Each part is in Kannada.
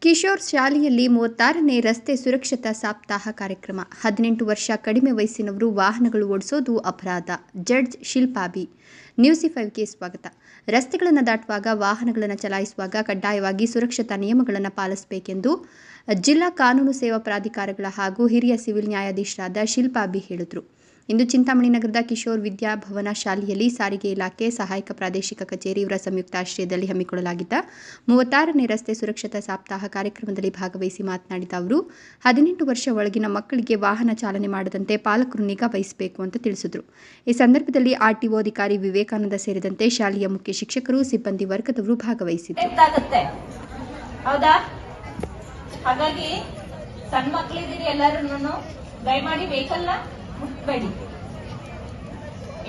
ಕಿಶೋರ್ ಶಾಲೆಯಲ್ಲಿ 36ನೇ ರಸ್ತೆ ಸುರಕ್ಷತಾ ಸಪ್ತಾಹ ಕಾರ್ಯಕ್ರಮ. 18 ವರ್ಷ ಕಡಿಮೆ ವಯಸ್ಸಿನವರು ವಾಹನಗಳು ಓಡಿಸೋದು ಅಪರಾಧ. Judge Shilpa B. ನ್ಯೂಸ್5ಗೆ ಸ್ವಾಗತ. ರಸ್ತೆಗಳನ್ನು ದಾಟುವಾಗ, ವಾಹನಗಳನ್ನು ಚಲಾಯಿಸುವಾಗ ಕಡ್ಡಾಯವಾಗಿ ಸುರಕ್ಷತಾ ನಿಯಮಗಳನ್ನು ಪಾಲಿಸಬೇಕೆಂದು ಜಿಲ್ಲಾ ಕಾನೂನು ಸೇವಾ ಪ್ರಾಧಿಕಾರಗಳ ಹಾಗೂ ಹಿರಿಯ ಸಿವಿಲ್ ನ್ಯಾಯಾಧೀಶರಾದ ಶಿಲ್ಪಾ ಬಿ ಹೇಳಿದರು. ಇಂದು ಚಿಂತಾಮಣಿ ನಗರದ ಕಿಶೋರ್ ವಿದ್ಯಾಭವನ ಶಾಲೆಯಲ್ಲಿ ಸಾರಿಗೆ ಇಲಾಖೆ, ಸಹಾಯಕ ಪ್ರಾದೇಶಿಕ ಕಚೇರಿ ಇವರ ಸಂಯುಕ್ತ ಆಶ್ರಯದಲ್ಲಿ ಹಮ್ಮಿಕೊಳ್ಳಲಾಗಿದ್ದ 36ನೇ ರಸ್ತೆ ಸುರಕ್ಷತಾ ಸಪ್ತಾಹ ಕಾರ್ಯಕ್ರಮದಲ್ಲಿ ಭಾಗವಹಿಸಿ ಮಾತನಾಡಿದ ಅವರು, 18 ವರ್ಷ ಒಳಗಿನ ಮಕ್ಕಳಿಗೆ ವಾಹನ ಚಾಲನೆ ಮಾಡದಂತೆ ಪಾಲಕರು ನಿಗಾ ವಹಿಸಬೇಕು ಅಂತ ತಿಳಿಸಿದರು. ಈ ಸಂದರ್ಭದಲ್ಲಿ ಆರ್ಟಿಒ ಅಧಿಕಾರಿ ವಿವೇಕಾನಂದ ಸೇರಿದಂತೆ ಶಾಲೆಯ ಮುಖ್ಯ ಶಿಕ್ಷಕರು, ಸಿಬ್ಬಂದಿ ವರ್ಗದವರು ಭಾಗವಹಿಸಿದ್ದರು. ಹಾಗಾಗಿ ಸಣ್ಣ ಮಕ್ಕಳಿದ್ದೀರಿ, ಎಲ್ಲರೂ ದಯಮಾಡಿ ವೆಹಿಕಲ್ ನ ಮುಟ್ಬೇಡಿ.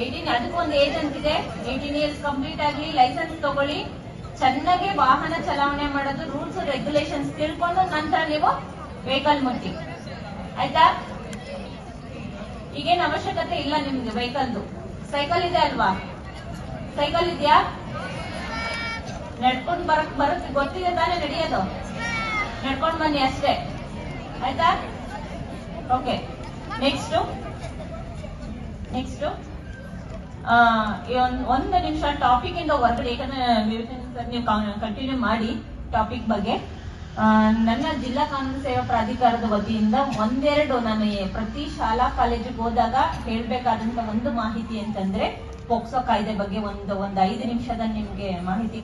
18 ಅದಕ್ಕೊಂದು ಏಜ್ ಅಂತಿದೆ. 18 ಇಯರ್ಸ್ ಕಂಪ್ಲೀಟ್ ಆಗಲಿ, ಲೈಸೆನ್ಸ್ ತಗೊಳ್ಳಿ, ಚೆನ್ನಾಗಿ ವಾಹನ ಚಲಾವಣೆ ಮಾಡೋದು, ರೂಲ್ಸ್ ರೆಗ್ಯುಲೇಷನ್ಸ್ ತಿಳ್ಕೊಂಡು ನಂತರ ನೀವು ವೆಹಿಕಲ್ ಮುಟ್ಟಿ, ಆಯ್ತಾ? ಈಗೇನು ಅವಶ್ಯಕತೆ ಇಲ್ಲ ನಿಮ್ಗೆ ವೆಹಿಕಲ್ದು. ಸೈಕಲ್ ಇದೆ ಅಲ್ವಾ? ಸೈಕಲ್ ಇದೆಯಾ? ನಡ್ಕೊಂಡು ಬರುತ್ತೆ, ಗೊತ್ತಿದೆ ತಾನೇ ನಡೆಯೋದು? ನಡ್ಕೊಂಡು ಬನ್ನಿ ಅಷ್ಟೇ, ಆಯ್ತಾ? ಓಕೆ, ನೆಕ್ಸ್ಟ್ ಒಂದು ನಿಮಿಷ ಟಾಪಿಕ್ ಇಂದ ಹೊರಗಡೆ, ಯಾಕಂದ್ರೆ ನೀವು ಕಂಟಿನ್ಯೂ ಮಾಡಿ ಟಾಪಿಕ್ ಬಗ್ಗೆ. ನನ್ನ ಜಿಲ್ಲಾ ಕಾನೂನು ಸೇವಾ ಪ್ರಾಧಿಕಾರದ ವತಿಯಿಂದ ಒಂದೆರಡು ನಾನು ಪ್ರತಿ ಶಾಲಾ ಕಾಲೇಜಿಗೆ ಹೋದಾಗ ಹೇಳ್ಬೇಕಾದಂತ ಒಂದು ಮಾಹಿತಿ ಅಂತಂದ್ರೆ, ಪೋಕ್ಸೋ ಕಾಯ್ದೆ ಬಗ್ಗೆ ಒಂದು 5 ನಿಮಿಷದ ನಿಮ್ಗೆ ಮಾಹಿತಿ